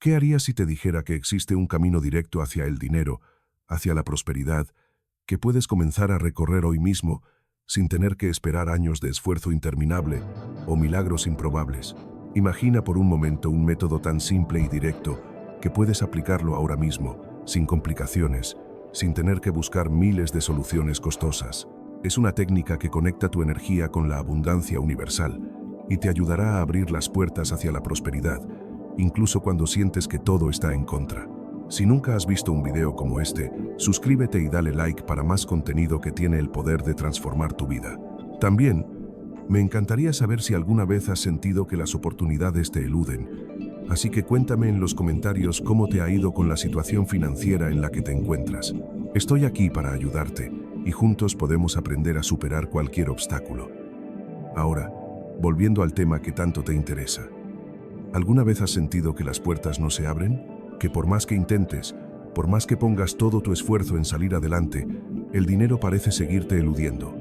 ¿Qué harías si te dijera que existe un camino directo hacia el dinero, hacia la prosperidad, que puedes comenzar a recorrer hoy mismo sin tener que esperar años de esfuerzo interminable o milagros improbables? Imagina por un momento un método tan simple y directo que puedes aplicarlo ahora mismo, sin complicaciones, sin tener que buscar miles de soluciones costosas. Es una técnica que conecta tu energía con la abundancia universal y te ayudará a abrir las puertas hacia la prosperidad, incluso cuando sientes que todo está en contra. Si nunca has visto un video como este, suscríbete y dale like para más contenido que tiene el poder de transformar tu vida. También, me encantaría saber si alguna vez has sentido que las oportunidades te eluden. Así que cuéntame en los comentarios cómo te ha ido con la situación financiera en la que te encuentras. Estoy aquí para ayudarte y juntos podemos aprender a superar cualquier obstáculo. Ahora, volviendo al tema que tanto te interesa. ¿Alguna vez has sentido que las puertas no se abren? Que por más que intentes, por más que pongas todo tu esfuerzo en salir adelante, el dinero parece seguirte eludiendo,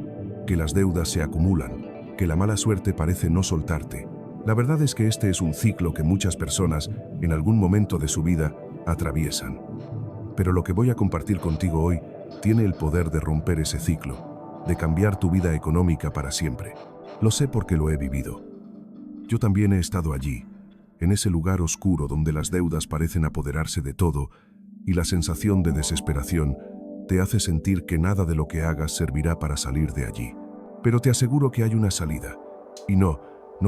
que las deudas se acumulan, que la mala suerte parece no soltarte. La verdad es que este es un ciclo que muchas personas, en algún momento de su vida, atraviesan. Pero lo que voy a compartir contigo hoy tiene el poder de romper ese ciclo, de cambiar tu vida económica para siempre. Lo sé porque lo he vivido. Yo también he estado allí, en ese lugar oscuro donde las deudas parecen apoderarse de todo y la sensación de desesperación te hace sentir que nada de lo que hagas servirá para salir de allí. Pero te aseguro que hay una salida. Y no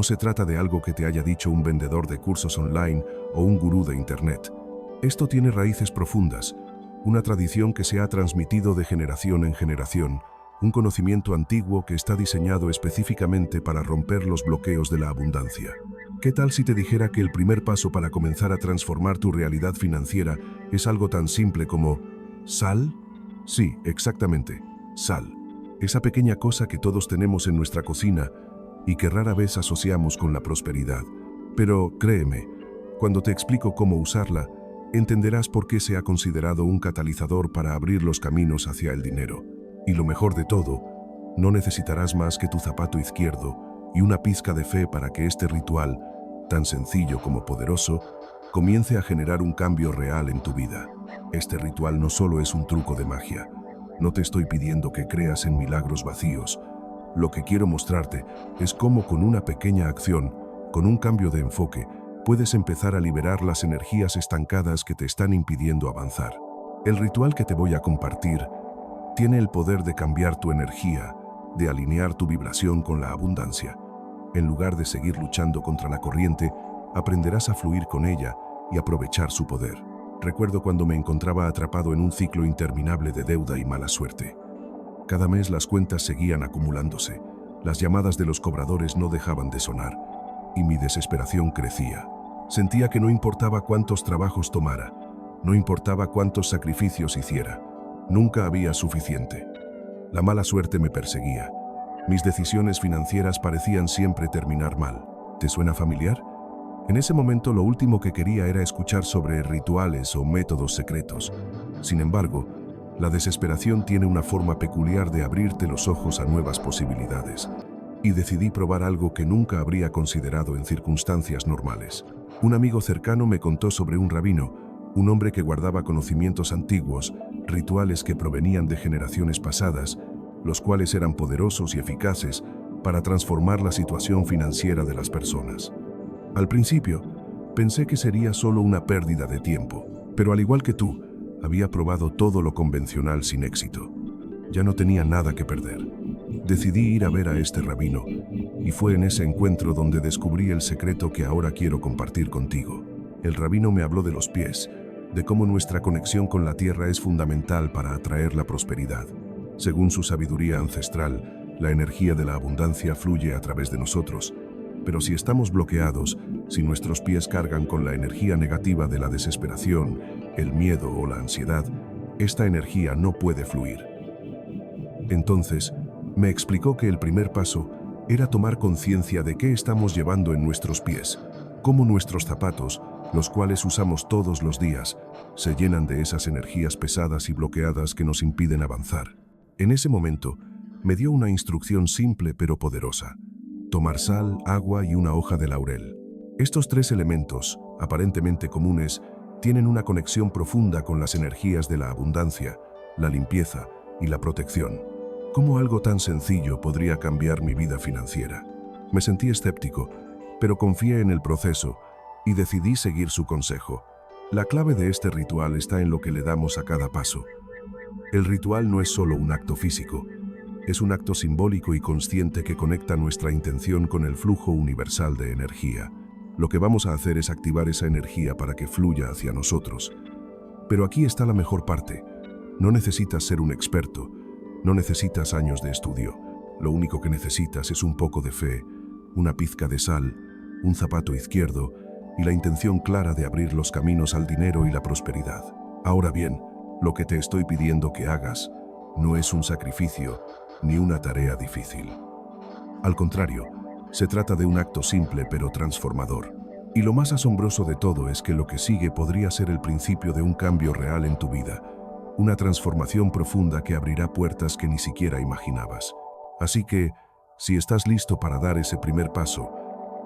se trata de algo que te haya dicho un vendedor de cursos online o un gurú de internet. Esto tiene raíces profundas, una tradición que se ha transmitido de generación en generación, un conocimiento antiguo que está diseñado específicamente para romper los bloqueos de la abundancia. ¿Qué tal si te dijera que el primer paso para comenzar a transformar tu realidad financiera es algo tan simple como sal? Sí, exactamente, sal. Esa pequeña cosa que todos tenemos en nuestra cocina y que rara vez asociamos con la prosperidad. Pero créeme, cuando te explico cómo usarla, entenderás por qué se ha considerado un catalizador para abrir los caminos hacia el dinero. Y lo mejor de todo, no necesitarás más que tu zapato izquierdo y una pizca de fe para que este ritual, tan sencillo como poderoso, comience a generar un cambio real en tu vida. Este ritual no solo es un truco de magia. No te estoy pidiendo que creas en milagros vacíos. Lo que quiero mostrarte es cómo con una pequeña acción, con un cambio de enfoque, puedes empezar a liberar las energías estancadas que te están impidiendo avanzar. El ritual que te voy a compartir tiene el poder de cambiar tu energía, de alinear tu vibración con la abundancia. En lugar de seguir luchando contra la corriente, aprenderás a fluir con ella y aprovechar su poder. Recuerdo cuando me encontraba atrapado en un ciclo interminable de deuda y mala suerte. Cada mes las cuentas seguían acumulándose, las llamadas de los cobradores no dejaban de sonar, y mi desesperación crecía. Sentía que no importaba cuántos trabajos tomara, no importaba cuántos sacrificios hiciera, nunca había suficiente. La mala suerte me perseguía. Mis decisiones financieras parecían siempre terminar mal. ¿Te suena familiar? En ese momento lo último que quería era escuchar sobre rituales o métodos secretos. Sin embargo, la desesperación tiene una forma peculiar de abrirte los ojos a nuevas posibilidades. Y decidí probar algo que nunca habría considerado en circunstancias normales. Un amigo cercano me contó sobre un rabino, un hombre que guardaba conocimientos antiguos, rituales que provenían de generaciones pasadas, los cuales eran poderosos y eficaces para transformar la situación financiera de las personas. Al principio, pensé que sería solo una pérdida de tiempo, pero al igual que tú, había probado todo lo convencional sin éxito. Ya no tenía nada que perder. Decidí ir a ver a este rabino, y fue en ese encuentro donde descubrí el secreto que ahora quiero compartir contigo. El rabino me habló de los pies, de cómo nuestra conexión con la tierra es fundamental para atraer la prosperidad. Según su sabiduría ancestral, la energía de la abundancia fluye a través de nosotros, pero si estamos bloqueados, si nuestros pies cargan con la energía negativa de la desesperación, el miedo o la ansiedad, esta energía no puede fluir. Entonces, me explicó que el primer paso era tomar conciencia de qué estamos llevando en nuestros pies, cómo nuestros zapatos, los cuales usamos todos los días, se llenan de esas energías pesadas y bloqueadas que nos impiden avanzar. En ese momento, me dio una instrucción simple pero poderosa: tomar sal, agua y una hoja de laurel. Estos tres elementos, aparentemente comunes, tienen una conexión profunda con las energías de la abundancia, la limpieza y la protección. ¿Cómo algo tan sencillo podría cambiar mi vida financiera? Me sentí escéptico, pero confié en el proceso y decidí seguir su consejo. La clave de este ritual está en lo que le damos a cada paso. El ritual no es solo un acto físico, es un acto simbólico y consciente que conecta nuestra intención con el flujo universal de energía. Lo que vamos a hacer es activar esa energía para que fluya hacia nosotros. Pero aquí está la mejor parte. No necesitas ser un experto, no necesitas años de estudio. Lo único que necesitas es un poco de fe, una pizca de sal, un zapato izquierdo y la intención clara de abrir los caminos al dinero y la prosperidad. Ahora bien, lo que te estoy pidiendo que hagas no es un sacrificio ni una tarea difícil. Al contrario, se trata de un acto simple pero transformador. Y lo más asombroso de todo es que lo que sigue podría ser el principio de un cambio real en tu vida, una transformación profunda que abrirá puertas que ni siquiera imaginabas. Así que, si estás listo para dar ese primer paso,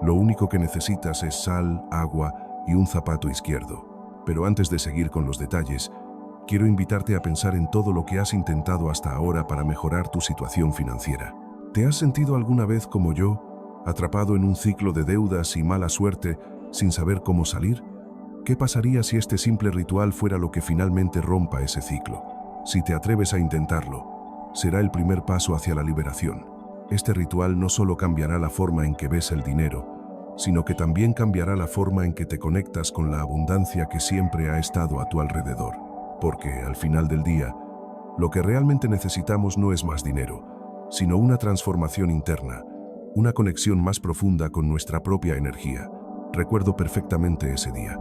lo único que necesitas es sal, agua y un zapato izquierdo. Pero antes de seguir con los detalles, quiero invitarte a pensar en todo lo que has intentado hasta ahora para mejorar tu situación financiera. ¿Te has sentido alguna vez como yo, atrapado en un ciclo de deudas y mala suerte, sin saber cómo salir? ¿Qué pasaría si este simple ritual fuera lo que finalmente rompa ese ciclo? Si te atreves a intentarlo, será el primer paso hacia la liberación. Este ritual no solo cambiará la forma en que ves el dinero, sino que también cambiará la forma en que te conectas con la abundancia que siempre ha estado a tu alrededor. Porque, al final del día, lo que realmente necesitamos no es más dinero, sino una transformación interna, una conexión más profunda con nuestra propia energía. Recuerdo perfectamente ese día.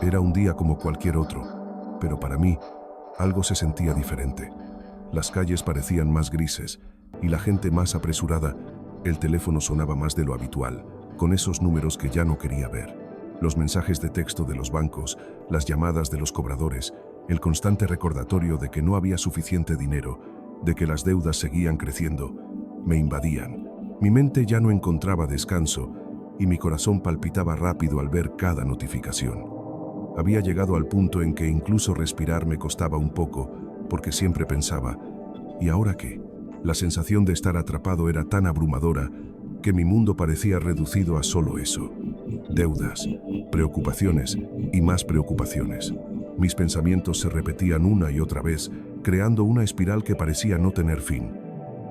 Era un día como cualquier otro, pero para mí, algo se sentía diferente. Las calles parecían más grises y la gente más apresurada. El teléfono sonaba más de lo habitual, con esos números que ya no quería ver. Los mensajes de texto de los bancos, las llamadas de los cobradores, el constante recordatorio de que no había suficiente dinero, de que las deudas seguían creciendo, me invadían. Mi mente ya no encontraba descanso y mi corazón palpitaba rápido al ver cada notificación. Había llegado al punto en que incluso respirar me costaba un poco, porque siempre pensaba, ¿y ahora qué? La sensación de estar atrapado era tan abrumadora que mi mundo parecía reducido a solo eso. Deudas, preocupaciones y más preocupaciones. Mis pensamientos se repetían una y otra vez, creando una espiral que parecía no tener fin.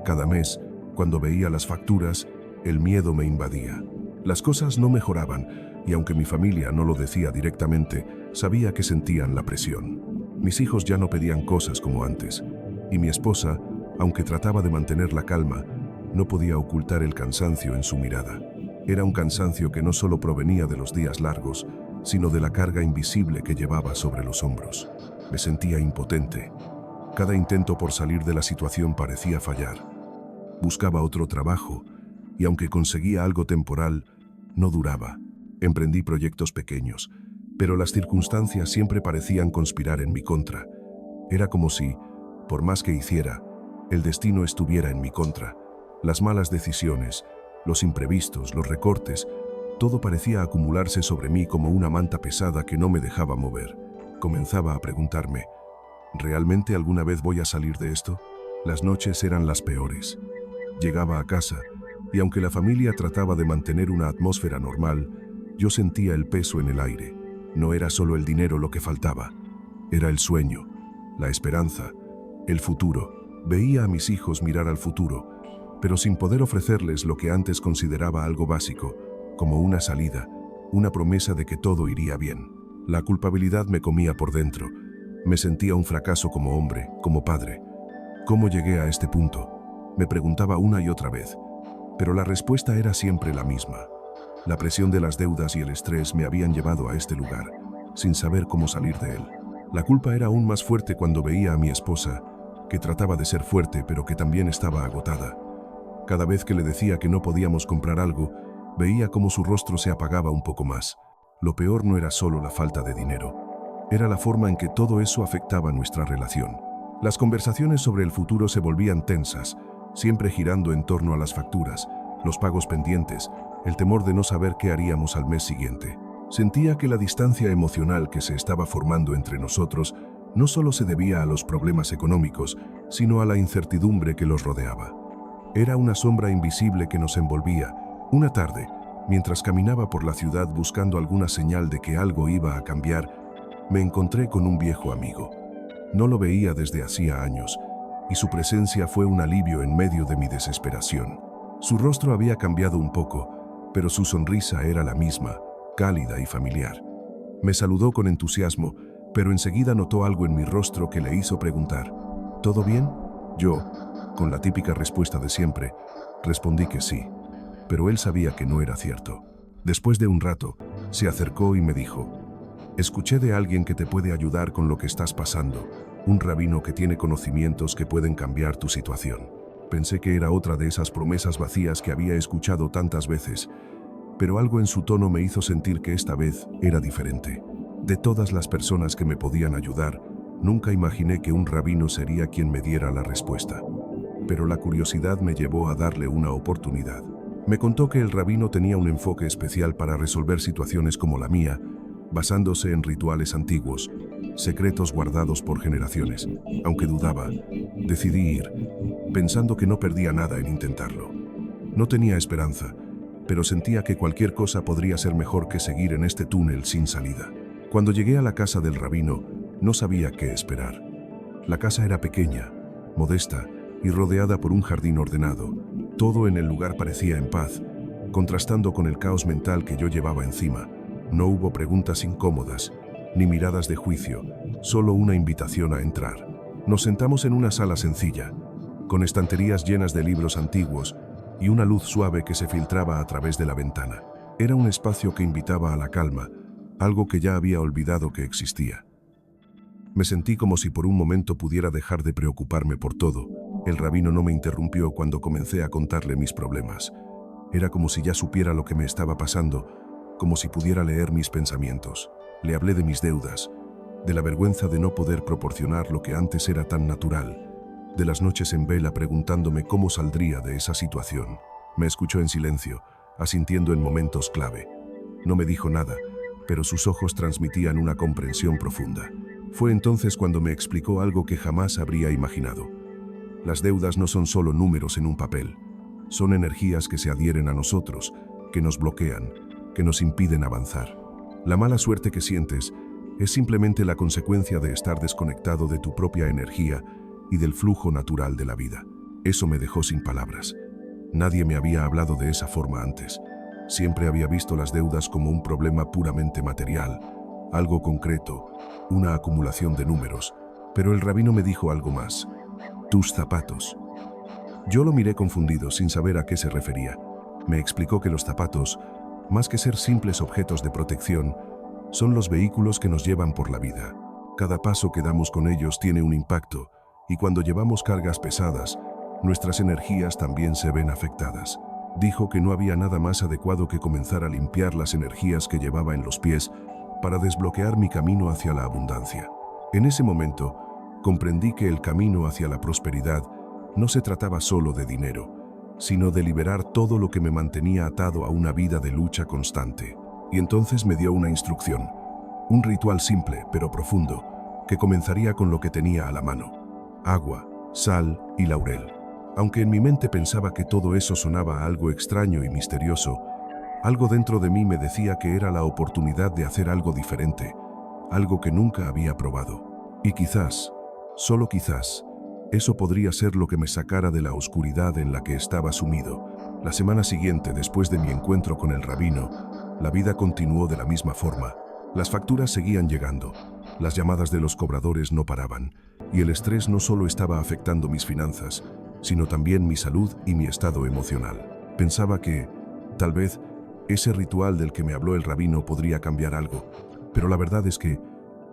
Cada mes, cuando veía las facturas, el miedo me invadía. Las cosas no mejoraban, y aunque mi familia no lo decía directamente, sabía que sentían la presión. Mis hijos ya no pedían cosas como antes, y mi esposa, aunque trataba de mantener la calma, no podía ocultar el cansancio en su mirada. Era un cansancio que no solo provenía de los días largos, sino de la carga invisible que llevaba sobre los hombros. Me sentía impotente. Cada intento por salir de la situación parecía fallar. Buscaba otro trabajo, y aunque conseguía algo temporal, no duraba. Emprendí proyectos pequeños, pero las circunstancias siempre parecían conspirar en mi contra. Era como si, por más que hiciera, el destino estuviera en mi contra. Las malas decisiones, los imprevistos, los recortes, todo parecía acumularse sobre mí como una manta pesada que no me dejaba mover. Comenzaba a preguntarme, ¿realmente alguna vez voy a salir de esto? Las noches eran las peores. Llegaba a casa, y aunque la familia trataba de mantener una atmósfera normal, yo sentía el peso en el aire. No era solo el dinero lo que faltaba, era el sueño, la esperanza, el futuro. Veía a mis hijos mirar al futuro, pero sin poder ofrecerles lo que antes consideraba algo básico, como una salida, una promesa de que todo iría bien. La culpabilidad me comía por dentro. Me sentía un fracaso como hombre, como padre. ¿Cómo llegué a este punto? Me preguntaba una y otra vez, pero la respuesta era siempre la misma. La presión de las deudas y el estrés me habían llevado a este lugar, sin saber cómo salir de él. La culpa era aún más fuerte cuando veía a mi esposa, que trataba de ser fuerte pero que también estaba agotada. Cada vez que le decía que no podíamos comprar algo, veía cómo su rostro se apagaba un poco más. Lo peor no era solo la falta de dinero, era la forma en que todo eso afectaba nuestra relación. Las conversaciones sobre el futuro se volvían tensas, siempre girando en torno a las facturas, los pagos pendientes, el temor de no saber qué haríamos al mes siguiente. Sentía que la distancia emocional que se estaba formando entre nosotros no solo se debía a los problemas económicos, sino a la incertidumbre que los rodeaba. Era una sombra invisible que nos envolvía. Una tarde, mientras caminaba por la ciudad buscando alguna señal de que algo iba a cambiar, me encontré con un viejo amigo. No lo veía desde hacía años, y su presencia fue un alivio en medio de mi desesperación. Su rostro había cambiado un poco, pero su sonrisa era la misma, cálida y familiar. Me saludó con entusiasmo, pero enseguida notó algo en mi rostro que le hizo preguntar: ¿todo bien? Yo, con la típica respuesta de siempre, respondí que sí, pero él sabía que no era cierto. Después de un rato, se acercó y me dijo: escuché de alguien que te puede ayudar con lo que estás pasando, un rabino que tiene conocimientos que pueden cambiar tu situación. Pensé que era otra de esas promesas vacías que había escuchado tantas veces, pero algo en su tono me hizo sentir que esta vez era diferente. De todas las personas que me podían ayudar, nunca imaginé que un rabino sería quien me diera la respuesta. Pero la curiosidad me llevó a darle una oportunidad. Me contó que el rabino tenía un enfoque especial para resolver situaciones como la mía, basándose en rituales antiguos, secretos guardados por generaciones. Aunque dudaba, decidí ir, pensando que no perdía nada en intentarlo. No tenía esperanza, pero sentía que cualquier cosa podría ser mejor que seguir en este túnel sin salida. Cuando llegué a la casa del rabino, no sabía qué esperar. La casa era pequeña, modesta y rodeada por un jardín ordenado. Todo en el lugar parecía en paz, contrastando con el caos mental que yo llevaba encima. No hubo preguntas incómodas, ni miradas de juicio, solo una invitación a entrar. Nos sentamos en una sala sencilla, con estanterías llenas de libros antiguos y una luz suave que se filtraba a través de la ventana. Era un espacio que invitaba a la calma, algo que ya había olvidado que existía. Me sentí como si por un momento pudiera dejar de preocuparme por todo. El rabino no me interrumpió cuando comencé a contarle mis problemas. Era como si ya supiera lo que me estaba pasando, como si pudiera leer mis pensamientos. Le hablé de mis deudas, de la vergüenza de no poder proporcionar lo que antes era tan natural, de las noches en vela preguntándome cómo saldría de esa situación. Me escuchó en silencio, asintiendo en momentos clave. No me dijo nada, pero sus ojos transmitían una comprensión profunda. Fue entonces cuando me explicó algo que jamás habría imaginado. Las deudas no son solo números en un papel, son energías que se adhieren a nosotros, que nos bloquean, que nos impiden avanzar. La mala suerte que sientes es simplemente la consecuencia de estar desconectado de tu propia energía y del flujo natural de la vida. Eso me dejó sin palabras. Nadie me había hablado de esa forma antes. Siempre había visto las deudas como un problema puramente material, algo concreto, una acumulación de números. Pero el rabino me dijo algo más: tus zapatos. Yo lo miré confundido, sin saber a qué se refería. Me explicó que los zapatos, más que ser simples objetos de protección, son los vehículos que nos llevan por la vida. Cada paso que damos con ellos tiene un impacto, y cuando llevamos cargas pesadas, nuestras energías también se ven afectadas. Dijo que no había nada más adecuado que comenzar a limpiar las energías que llevaba en los pies para desbloquear mi camino hacia la abundancia. En ese momento, comprendí que el camino hacia la prosperidad no se trataba solo de dinero, sino de liberar todo lo que me mantenía atado a una vida de lucha constante. Y entonces me dio una instrucción, un ritual simple pero profundo, que comenzaría con lo que tenía a la mano: agua, sal y laurel. Aunque en mi mente pensaba que todo eso sonaba a algo extraño y misterioso, algo dentro de mí me decía que era la oportunidad de hacer algo diferente, algo que nunca había probado. Y quizás, solo quizás, eso podría ser lo que me sacara de la oscuridad en la que estaba sumido. La semana siguiente, después de mi encuentro con el rabino, la vida continuó de la misma forma. Las facturas seguían llegando, las llamadas de los cobradores no paraban, y el estrés no solo estaba afectando mis finanzas, sino también mi salud y mi estado emocional. Pensaba que, tal vez, ese ritual del que me habló el rabino podría cambiar algo, pero la verdad es que,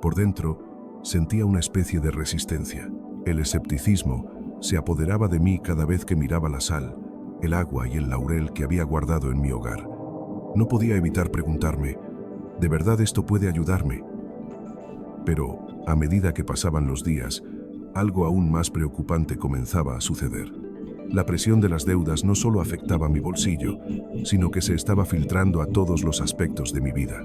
por dentro, sentía una especie de resistencia. El escepticismo se apoderaba de mí cada vez que miraba la sal, el agua y el laurel que había guardado en mi hogar. No podía evitar preguntarme: ¿de verdad esto puede ayudarme? Pero, a medida que pasaban los días, algo aún más preocupante comenzaba a suceder. La presión de las deudas no solo afectaba mi bolsillo, sino que se estaba filtrando a todos los aspectos de mi vida.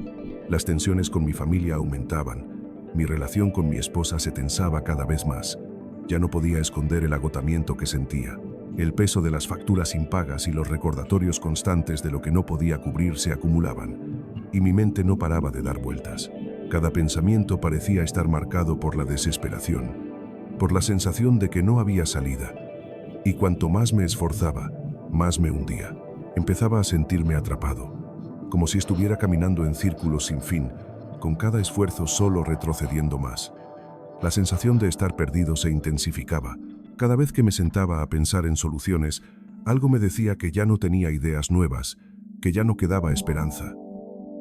Las tensiones con mi familia aumentaban. Mi relación con mi esposa se tensaba cada vez más. Ya no podía esconder el agotamiento que sentía. El peso de las facturas impagas y los recordatorios constantes de lo que no podía cubrir se acumulaban, y mi mente no paraba de dar vueltas. Cada pensamiento parecía estar marcado por la desesperación, por la sensación de que no había salida. Y cuanto más me esforzaba, más me hundía. Empezaba a sentirme atrapado, como si estuviera caminando en círculos sin fin, con cada esfuerzo solo retrocediendo más. La sensación de estar perdido se intensificaba. Cada vez que me sentaba a pensar en soluciones, algo me decía que ya no tenía ideas nuevas, que ya no quedaba esperanza.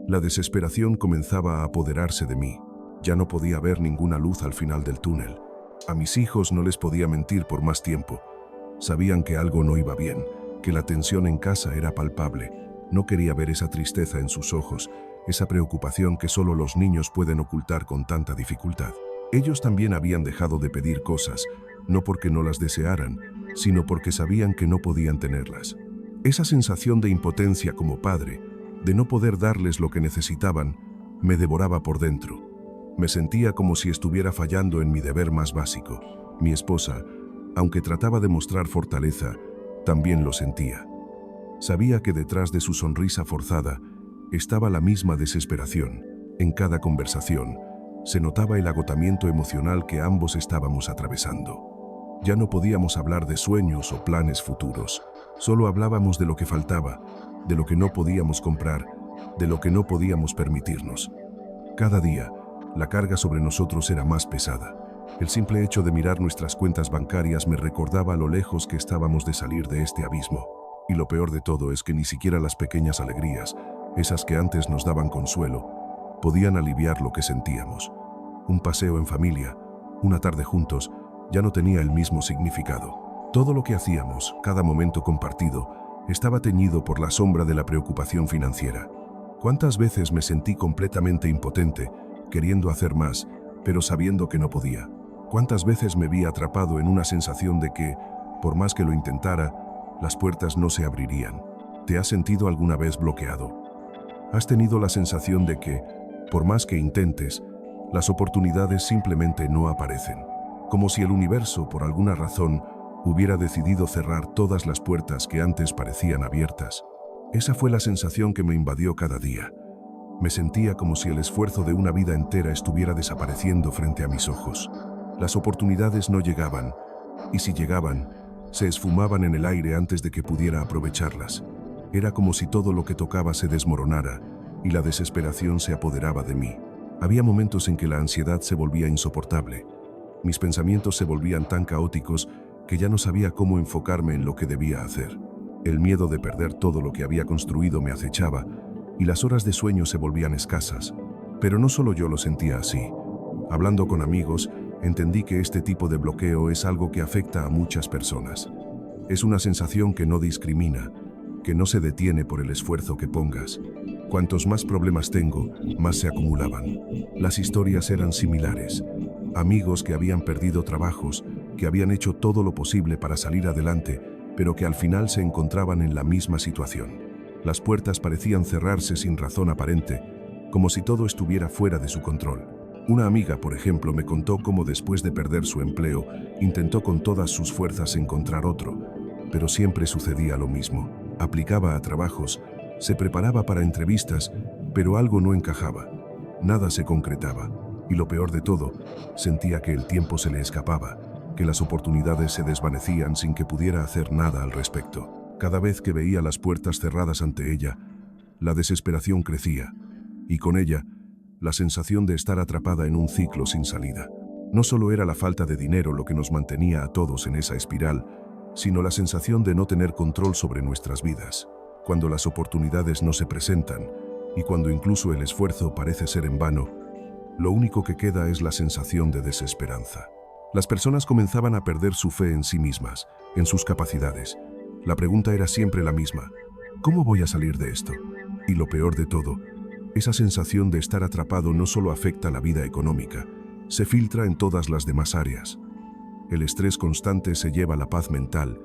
La desesperación comenzaba a apoderarse de mí. Ya no podía ver ninguna luz al final del túnel. A mis hijos no les podía mentir por más tiempo. Sabían que algo no iba bien, que la tensión en casa era palpable. No quería ver esa tristeza en sus ojos, esa preocupación que solo los niños pueden ocultar con tanta dificultad. Ellos también habían dejado de pedir cosas, no porque no las desearan, sino porque sabían que no podían tenerlas. Esa sensación de impotencia como padre, de no poder darles lo que necesitaban, me devoraba por dentro. Me sentía como si estuviera fallando en mi deber más básico. Mi esposa, aunque trataba de mostrar fortaleza, también lo sentía. Sabía que detrás de su sonrisa forzada estaba la misma desesperación. En cada conversación se notaba el agotamiento emocional que ambos estábamos atravesando. Ya no podíamos hablar de sueños o planes futuros. Solo hablábamos de lo que faltaba, de lo que no podíamos comprar, de lo que no podíamos permitirnos. Cada día, la carga sobre nosotros era más pesada. El simple hecho de mirar nuestras cuentas bancarias me recordaba lo lejos que estábamos de salir de este abismo. Y lo peor de todo es que ni siquiera las pequeñas alegrías, esas que antes nos daban consuelo, podían aliviar lo que sentíamos. Un paseo en familia, una tarde juntos, ya no tenía el mismo significado. Todo lo que hacíamos, cada momento compartido, estaba teñido por la sombra de la preocupación financiera. ¿Cuántas veces me sentí completamente impotente, queriendo hacer más, pero sabiendo que no podía? ¿Cuántas veces me vi atrapado en una sensación de que, por más que lo intentara, las puertas no se abrirían? ¿Te has sentido alguna vez bloqueado? ¿Has tenido la sensación de que, por más que intentes, las oportunidades simplemente no aparecen? Como si el universo, por alguna razón, hubiera decidido cerrar todas las puertas que antes parecían abiertas. Esa fue la sensación que me invadió cada día. Me sentía como si el esfuerzo de una vida entera estuviera desapareciendo frente a mis ojos. Las oportunidades no llegaban, y si llegaban, se esfumaban en el aire antes de que pudiera aprovecharlas. Era como si todo lo que tocaba se desmoronara, y la desesperación se apoderaba de mí. Había momentos en que la ansiedad se volvía insoportable. Mis pensamientos se volvían tan caóticos que ya no sabía cómo enfocarme en lo que debía hacer. El miedo de perder todo lo que había construido me acechaba, y las horas de sueño se volvían escasas. Pero no solo yo lo sentía así. Hablando con amigos, entendí que este tipo de bloqueo es algo que afecta a muchas personas. Es una sensación que no discrimina, que no se detiene por el esfuerzo que pongas. Cuantos más problemas tengo, más se acumulaban. Las historias eran similares. Amigos que habían perdido trabajos, que habían hecho todo lo posible para salir adelante, pero que al final se encontraban en la misma situación. Las puertas parecían cerrarse sin razón aparente, como si todo estuviera fuera de su control. Una amiga, por ejemplo, me contó cómo después de perder su empleo, intentó con todas sus fuerzas encontrar otro, pero siempre sucedía lo mismo. Aplicaba a trabajos, se preparaba para entrevistas, pero algo no encajaba. Nada se concretaba. Y lo peor de todo, sentía que el tiempo se le escapaba, que las oportunidades se desvanecían sin que pudiera hacer nada al respecto. Cada vez que veía las puertas cerradas ante ella, la desesperación crecía, y con ella, la sensación de estar atrapada en un ciclo sin salida. No solo era la falta de dinero lo que nos mantenía a todos en esa espiral, sino la sensación de no tener control sobre nuestras vidas. Cuando las oportunidades no se presentan, y cuando incluso el esfuerzo parece ser en vano, lo único que queda es la sensación de desesperanza. Las personas comenzaban a perder su fe en sí mismas, en sus capacidades. La pregunta era siempre la misma: ¿cómo voy a salir de esto? Y lo peor de todo, esa sensación de estar atrapado no solo afecta la vida económica, se filtra en todas las demás áreas. El estrés constante se lleva la paz mental,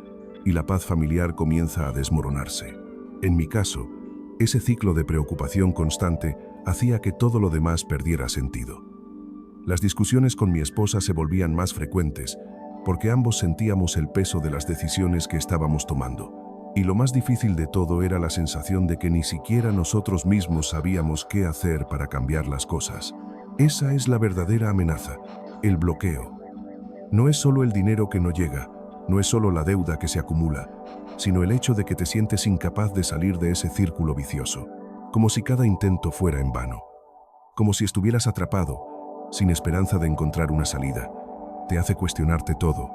y la paz familiar comienza a desmoronarse. En mi caso, ese ciclo de preocupación constante hacía que todo lo demás perdiera sentido. Las discusiones con mi esposa se volvían más frecuentes porque ambos sentíamos el peso de las decisiones que estábamos tomando. Y lo más difícil de todo era la sensación de que ni siquiera nosotros mismos sabíamos qué hacer para cambiar las cosas. Esa es la verdadera amenaza, el bloqueo. No es solo el dinero que no llega, no es solo la deuda que se acumula, sino el hecho de que te sientes incapaz de salir de ese círculo vicioso, como si cada intento fuera en vano, como si estuvieras atrapado, sin esperanza de encontrar una salida. Te hace cuestionarte todo,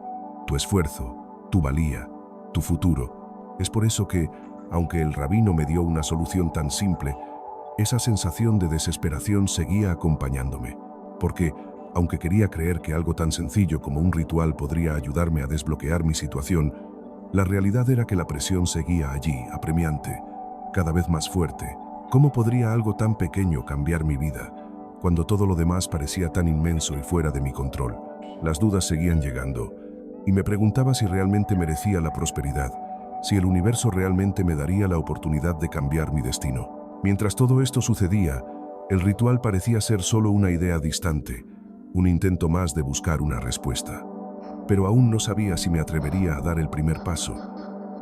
tu esfuerzo, tu valía, tu futuro. Es por eso que, aunque el rabino me dio una solución tan simple, esa sensación de desesperación seguía acompañándome, porque, aunque quería creer que algo tan sencillo como un ritual podría ayudarme a desbloquear mi situación, la realidad era que la presión seguía allí, apremiante, cada vez más fuerte. ¿Cómo podría algo tan pequeño cambiar mi vida, cuando todo lo demás parecía tan inmenso y fuera de mi control? Las dudas seguían llegando, y me preguntaba si realmente merecía la prosperidad, si el universo realmente me daría la oportunidad de cambiar mi destino. Mientras todo esto sucedía, el ritual parecía ser solo una idea distante, un intento más de buscar una respuesta. Pero aún no sabía si me atrevería a dar el primer paso,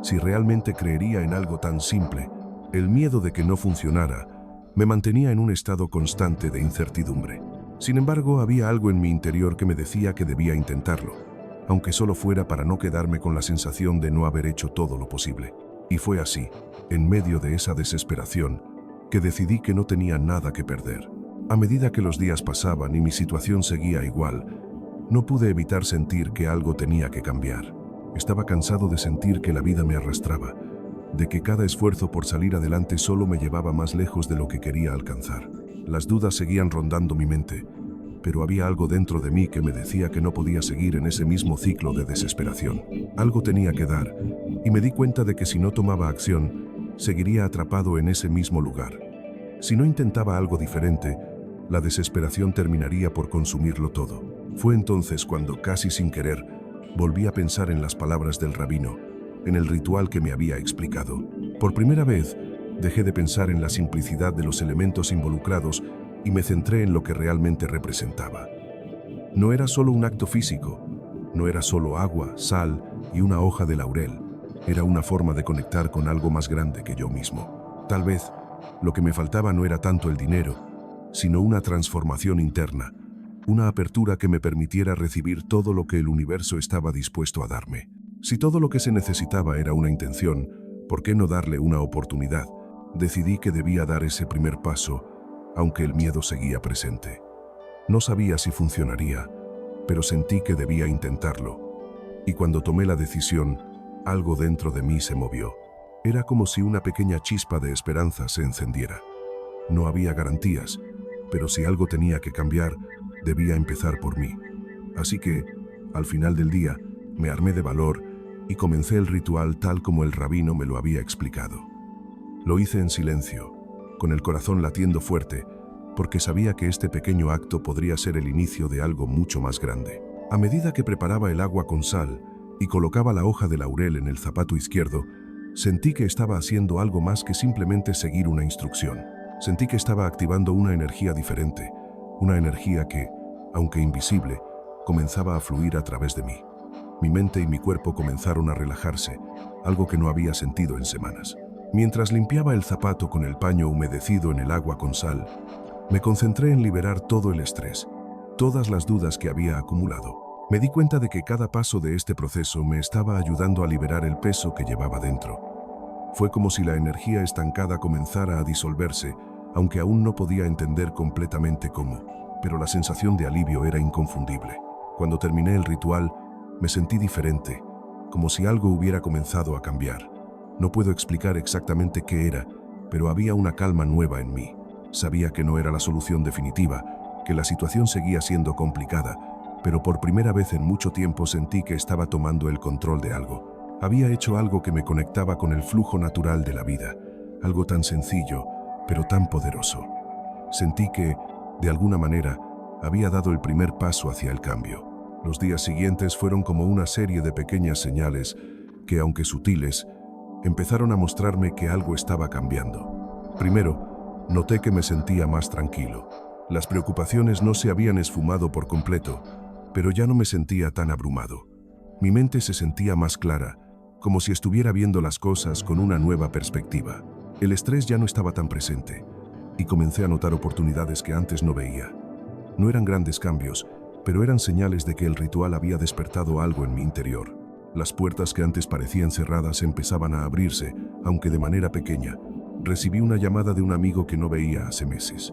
si realmente creería en algo tan simple. El miedo de que no funcionara me mantenía en un estado constante de incertidumbre. Sin embargo, había algo en mi interior que me decía que debía intentarlo, aunque solo fuera para no quedarme con la sensación de no haber hecho todo lo posible. Y fue así, en medio de esa desesperación, que decidí que no tenía nada que perder. A medida que los días pasaban y mi situación seguía igual, no pude evitar sentir que algo tenía que cambiar. Estaba cansado de sentir que la vida me arrastraba, de que cada esfuerzo por salir adelante solo me llevaba más lejos de lo que quería alcanzar. Las dudas seguían rondando mi mente, pero había algo dentro de mí que me decía que no podía seguir en ese mismo ciclo de desesperación. Algo tenía que dar, y me di cuenta de que si no tomaba acción, seguiría atrapado en ese mismo lugar. Si no intentaba algo diferente, la desesperación terminaría por consumirlo todo. Fue entonces cuando, casi sin querer, volví a pensar en las palabras del rabino, en el ritual que me había explicado. Por primera vez, dejé de pensar en la simplicidad de los elementos involucrados y me centré en lo que realmente representaba. No era solo un acto físico, no era solo agua, sal y una hoja de laurel. Era una forma de conectar con algo más grande que yo mismo. Tal vez, lo que me faltaba no era tanto el dinero, sino una transformación interna, una apertura que me permitiera recibir todo lo que el universo estaba dispuesto a darme. Si todo lo que se necesitaba era una intención, ¿por qué no darle una oportunidad? Decidí que debía dar ese primer paso, aunque el miedo seguía presente. No sabía si funcionaría, pero sentí que debía intentarlo. Y cuando tomé la decisión, algo dentro de mí se movió. Era como si una pequeña chispa de esperanza se encendiera. No había garantías, pero si algo tenía que cambiar, debía empezar por mí. Así que, al final del día, me armé de valor y comencé el ritual tal como el rabino me lo había explicado. Lo hice en silencio, con el corazón latiendo fuerte, porque sabía que este pequeño acto podría ser el inicio de algo mucho más grande. A medida que preparaba el agua con sal y colocaba la hoja de laurel en el zapato izquierdo, sentí que estaba haciendo algo más que simplemente seguir una instrucción. Sentí que estaba activando una energía diferente, una energía que, aunque invisible, comenzaba a fluir a través de mí. Mi mente y mi cuerpo comenzaron a relajarse, algo que no había sentido en semanas. Mientras limpiaba el zapato con el paño humedecido en el agua con sal, me concentré en liberar todo el estrés, todas las dudas que había acumulado. Me di cuenta de que cada paso de este proceso me estaba ayudando a liberar el peso que llevaba dentro. Fue como si la energía estancada comenzara a disolverse, aunque aún no podía entender completamente cómo, pero la sensación de alivio era inconfundible. Cuando terminé el ritual, me sentí diferente, como si algo hubiera comenzado a cambiar. No puedo explicar exactamente qué era, pero había una calma nueva en mí. Sabía que no era la solución definitiva, que la situación seguía siendo complicada, pero por primera vez en mucho tiempo sentí que estaba tomando el control de algo. Había hecho algo que me conectaba con el flujo natural de la vida, algo tan sencillo, pero tan poderoso. Sentí que, de alguna manera, había dado el primer paso hacia el cambio. Los días siguientes fueron como una serie de pequeñas señales que, aunque sutiles, empezaron a mostrarme que algo estaba cambiando. Primero, Noté que me sentía más tranquilo. Las preocupaciones no se habían esfumado por completo, pero ya no me sentía tan abrumado. Mi mente se sentía más clara, como si estuviera viendo las cosas con una nueva perspectiva. El estrés ya no estaba tan presente, y comencé a notar oportunidades que antes no veía. No eran grandes cambios, pero eran señales de que el ritual había despertado algo en mi interior. Las puertas que antes parecían cerradas empezaban a abrirse, aunque de manera pequeña. Recibí una llamada de un amigo que no veía hace meses.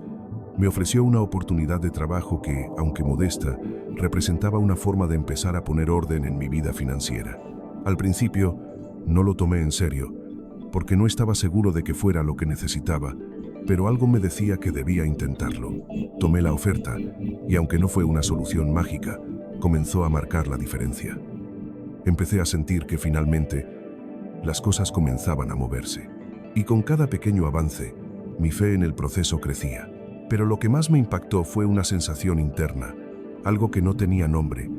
Me ofreció una oportunidad de trabajo que, aunque modesta, representaba una forma de empezar a poner orden en mi vida financiera. Al principio, no lo tomé en serio, porque no estaba seguro de que fuera lo que necesitaba, pero algo me decía que debía intentarlo. Tomé la oferta, y aunque no fue una solución mágica, comenzó a marcar la diferencia. Empecé a sentir que finalmente las cosas comenzaban a moverse. Y con cada pequeño avance, mi fe en el proceso crecía. Pero lo que más me impactó fue una sensación interna, algo que no tenía nombre,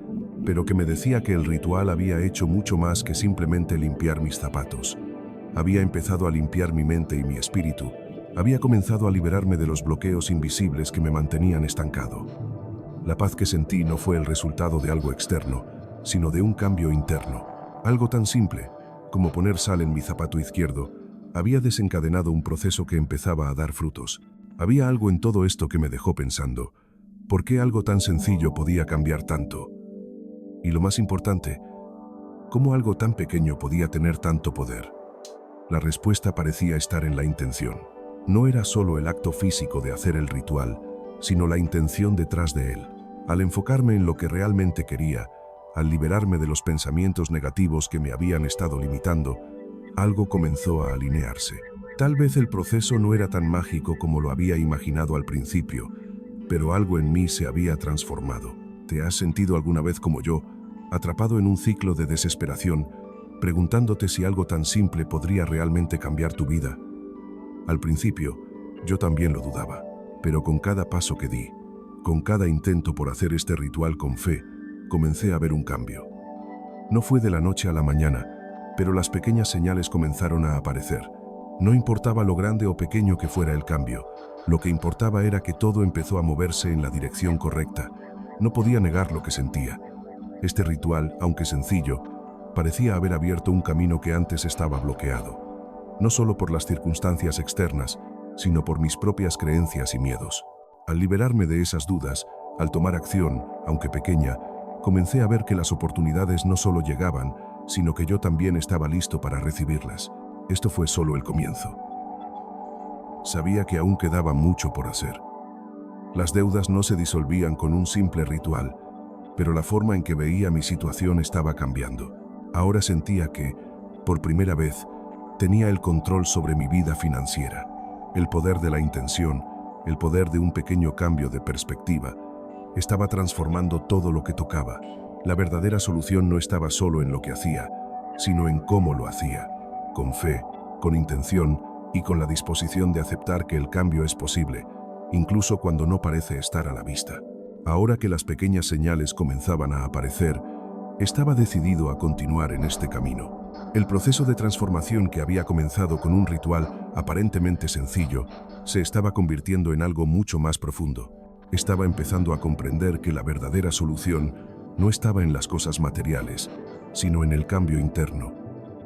pero que me decía que el ritual había hecho mucho más que simplemente limpiar mis zapatos. Había empezado a limpiar mi mente y mi espíritu. Había comenzado a liberarme de los bloqueos invisibles que me mantenían estancado. La paz que sentí no fue el resultado de algo externo, sino de un cambio interno. Algo tan simple como poner sal en mi zapato izquierdo había desencadenado un proceso que empezaba a dar frutos. Había algo en todo esto que me dejó pensando, ¿por qué algo tan sencillo podía cambiar tanto? Y lo más importante, ¿cómo algo tan pequeño podía tener tanto poder? La respuesta parecía estar en la intención. No era solo el acto físico de hacer el ritual, sino la intención detrás de él. Al enfocarme en lo que realmente quería, al liberarme de los pensamientos negativos que me habían estado limitando, algo comenzó a alinearse. Tal vez el proceso no era tan mágico como lo había imaginado al principio, pero algo en mí se había transformado. ¿Te has sentido alguna vez como yo, atrapado en un ciclo de desesperación, preguntándote si algo tan simple podría realmente cambiar tu vida? Al principio, yo también lo dudaba, pero con cada paso que di, con cada intento por hacer este ritual con fe, comencé a ver un cambio. No fue de la noche a la mañana, pero las pequeñas señales comenzaron a aparecer. No importaba lo grande o pequeño que fuera el cambio, lo que importaba era que todo empezó a moverse en la dirección correcta. No podía negar lo que sentía. Este ritual, aunque sencillo, parecía haber abierto un camino que antes estaba bloqueado. No solo por las circunstancias externas, sino por mis propias creencias y miedos. Al liberarme de esas dudas, al tomar acción, aunque pequeña, comencé a ver que las oportunidades no solo llegaban, sino que yo también estaba listo para recibirlas. Esto fue solo el comienzo. Sabía que aún quedaba mucho por hacer. Las deudas no se disolvían con un simple ritual, pero la forma en que veía mi situación estaba cambiando. Ahora sentía que, por primera vez, tenía el control sobre mi vida financiera. El poder de la intención, el poder de un pequeño cambio de perspectiva, estaba transformando todo lo que tocaba. La verdadera solución no estaba solo en lo que hacía, sino en cómo lo hacía, con fe, con intención y con la disposición de aceptar que el cambio es posible, incluso cuando no parece estar a la vista. Ahora que las pequeñas señales comenzaban a aparecer, estaba decidido a continuar en este camino. El proceso de transformación que había comenzado con un ritual aparentemente sencillo, se estaba convirtiendo en algo mucho más profundo. Estaba empezando a comprender que la verdadera solución no estaba en las cosas materiales, sino en el cambio interno,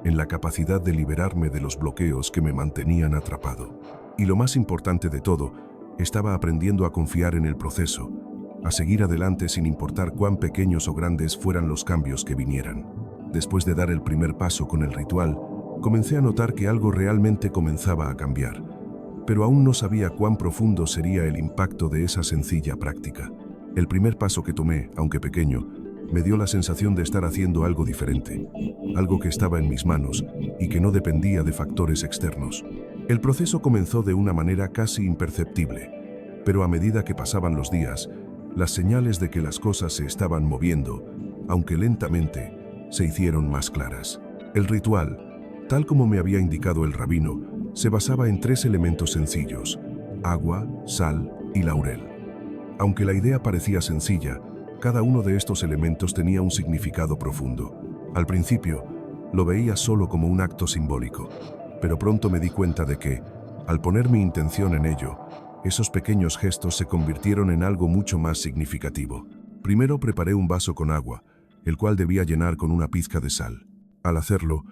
en la capacidad de liberarme de los bloqueos que me mantenían atrapado. Y lo más importante de todo, estaba aprendiendo a confiar en el proceso, a seguir adelante sin importar cuán pequeños o grandes fueran los cambios que vinieran. Después de dar el primer paso con el ritual, comencé a notar que algo realmente comenzaba a cambiar, pero aún no sabía cuán profundo sería el impacto de esa sencilla práctica. El primer paso que tomé, aunque pequeño, me dio la sensación de estar haciendo algo diferente, algo que estaba en mis manos y que no dependía de factores externos. El proceso comenzó de una manera casi imperceptible, pero a medida que pasaban los días, las señales de que las cosas se estaban moviendo, aunque lentamente, se hicieron más claras. El ritual, tal como me había indicado el rabino, se basaba en 3 elementos sencillos: agua, sal y laurel. Aunque la idea parecía sencilla, cada uno de estos elementos tenía un significado profundo. Al principio, lo veía solo como un acto simbólico, pero pronto me di cuenta de que, Al poner mi intención en ello, esos pequeños gestos se convirtieron en algo mucho más significativo. Primero preparé un vaso con agua, el cual debía llenar con una pizca de sal. Al hacerlo,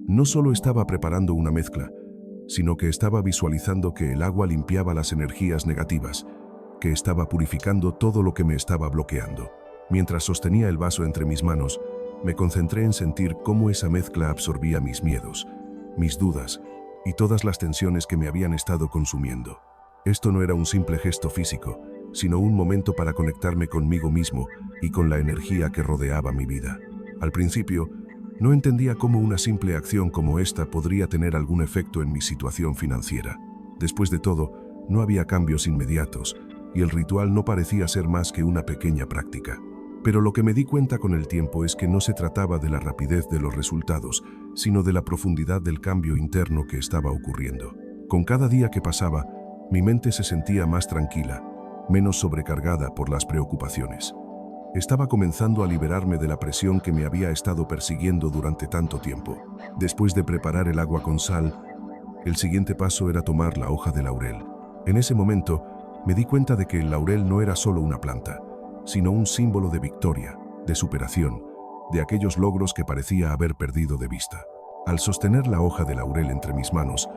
no solo estaba preparando una mezcla, sino que estaba visualizando que el agua limpiaba las energías negativas, que estaba purificando todo lo que me estaba bloqueando. Mientras sostenía el vaso entre mis manos, me concentré en sentir cómo esa mezcla absorbía mis miedos, mis dudas y todas las tensiones que me habían estado consumiendo. Esto no era un simple gesto físico, sino un momento para conectarme conmigo mismo y con la energía que rodeaba mi vida. Al principio, no entendía cómo una simple acción como esta podría tener algún efecto en mi situación financiera. Después de todo, no había cambios inmediatos, y el ritual no parecía ser más que una pequeña práctica. Pero lo que me di cuenta con el tiempo es que no se trataba de la rapidez de los resultados, sino de la profundidad del cambio interno que estaba ocurriendo. Con cada día que pasaba, mi mente se sentía más tranquila, menos sobrecargada por las preocupaciones. Estaba comenzando a liberarme de la presión que me había estado persiguiendo durante tanto tiempo. Después de preparar el agua con sal, el siguiente paso era tomar la hoja de laurel. En ese momento, me di cuenta de que el laurel no era solo una planta, sino un símbolo de victoria, de superación, de aquellos logros que parecía haber perdido de vista. Al sostener la hoja de laurel entre mis manos,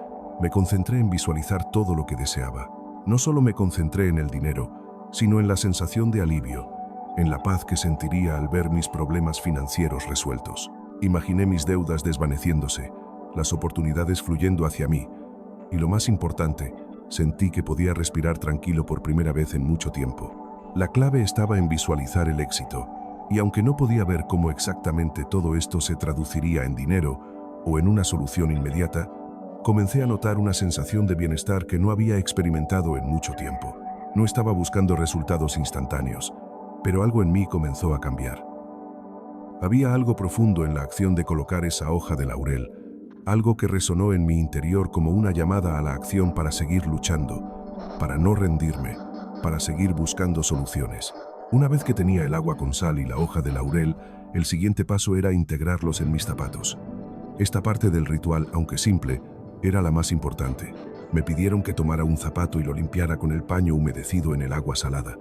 me concentré en visualizar todo lo que deseaba. No solo me concentré en el dinero, sino en la sensación de alivio, en la paz que sentiría al ver mis problemas financieros resueltos. Imaginé mis deudas desvaneciéndose, las oportunidades fluyendo hacia mí, y lo más importante, sentí que podía respirar tranquilo por primera vez en mucho tiempo. La clave estaba en visualizar el éxito, y aunque no podía ver cómo exactamente todo esto se traduciría en dinero o en una solución inmediata, comencé a notar una sensación de bienestar que no había experimentado en mucho tiempo. No estaba buscando resultados instantáneos, pero algo en mí comenzó a cambiar. Había algo profundo en la acción de colocar esa hoja de laurel, algo que resonó en mi interior como una llamada a la acción para seguir luchando, para no rendirme, para seguir buscando soluciones. Una vez que tenía el agua con sal y la hoja de laurel, el siguiente paso era integrarlos en mis zapatos. Esta parte del ritual, aunque simple, era la más importante. Me pidieron que tomara un zapato y lo limpiara con el paño humedecido en el agua salada.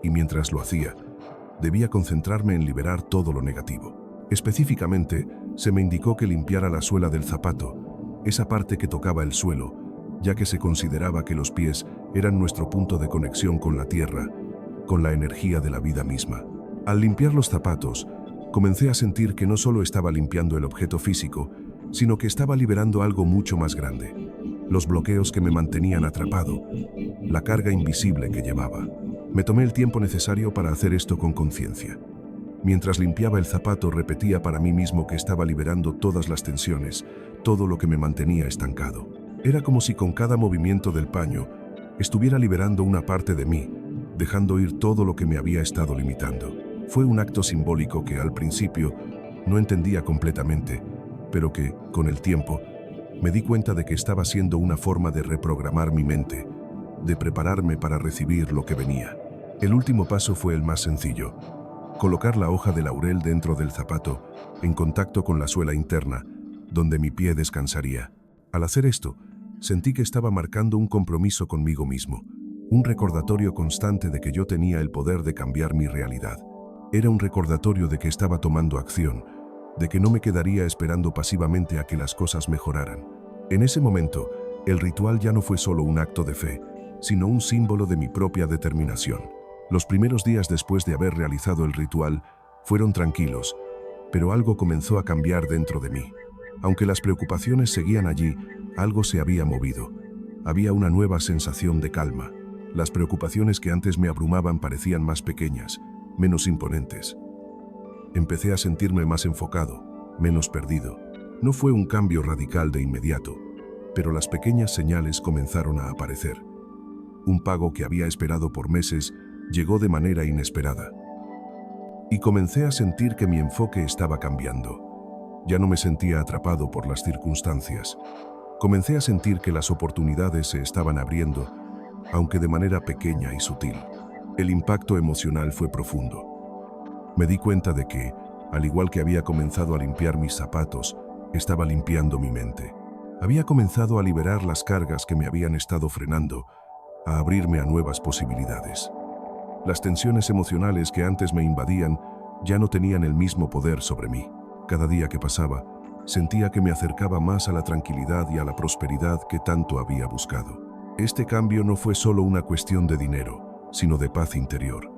Y mientras lo hacía, debía concentrarme en liberar todo lo negativo. Específicamente, se me indicó que limpiara la suela del zapato, esa parte que tocaba el suelo, ya que se consideraba que los pies eran nuestro punto de conexión con la tierra, con la energía de la vida misma. Al limpiar los zapatos, comencé a sentir que no solo estaba limpiando el objeto físico, sino que estaba liberando algo mucho más grande. Los bloqueos que me mantenían atrapado, la carga invisible que llevaba. Me tomé el tiempo necesario para hacer esto con conciencia. Mientras limpiaba el zapato, repetía para mí mismo que estaba liberando todas las tensiones, todo lo que me mantenía estancado. Era como si con cada movimiento del paño estuviera liberando una parte de mí, dejando ir todo lo que me había estado limitando. Fue un acto simbólico que al principio no entendía completamente, pero que, con el tiempo, me di cuenta de que estaba siendo una forma de reprogramar mi mente, de prepararme para recibir lo que venía. El último paso fue el más sencillo: colocar la hoja de laurel dentro del zapato, en contacto con la suela interna, donde mi pie descansaría. Al hacer esto, sentí que estaba marcando un compromiso conmigo mismo, un recordatorio constante de que yo tenía el poder de cambiar mi realidad. Era un recordatorio de que estaba tomando acción, de que no me quedaría esperando pasivamente a que las cosas mejoraran. En ese momento, el ritual ya no fue solo un acto de fe, sino un símbolo de mi propia determinación. Los primeros días después de haber realizado el ritual fueron tranquilos, pero algo comenzó a cambiar dentro de mí. Aunque las preocupaciones seguían allí, algo se había movido. Había una nueva sensación de calma. Las preocupaciones que antes me abrumaban parecían más pequeñas, menos imponentes. Empecé a sentirme más enfocado, menos perdido. No fue un cambio radical de inmediato, pero las pequeñas señales comenzaron a aparecer. Un pago que había esperado por meses llegó de manera inesperada. Y comencé a sentir que mi enfoque estaba cambiando. Ya no me sentía atrapado por las circunstancias. Comencé a sentir que las oportunidades se estaban abriendo, aunque de manera pequeña y sutil. El impacto emocional fue profundo. Me di cuenta de que, al igual que había comenzado a limpiar mis zapatos, estaba limpiando mi mente. Había comenzado a liberar las cargas que me habían estado frenando, a abrirme a nuevas posibilidades. Las tensiones emocionales que antes me invadían ya no tenían el mismo poder sobre mí. Cada día que pasaba, sentía que me acercaba más a la tranquilidad y a la prosperidad que tanto había buscado. Este cambio no fue solo una cuestión de dinero, sino de paz interior.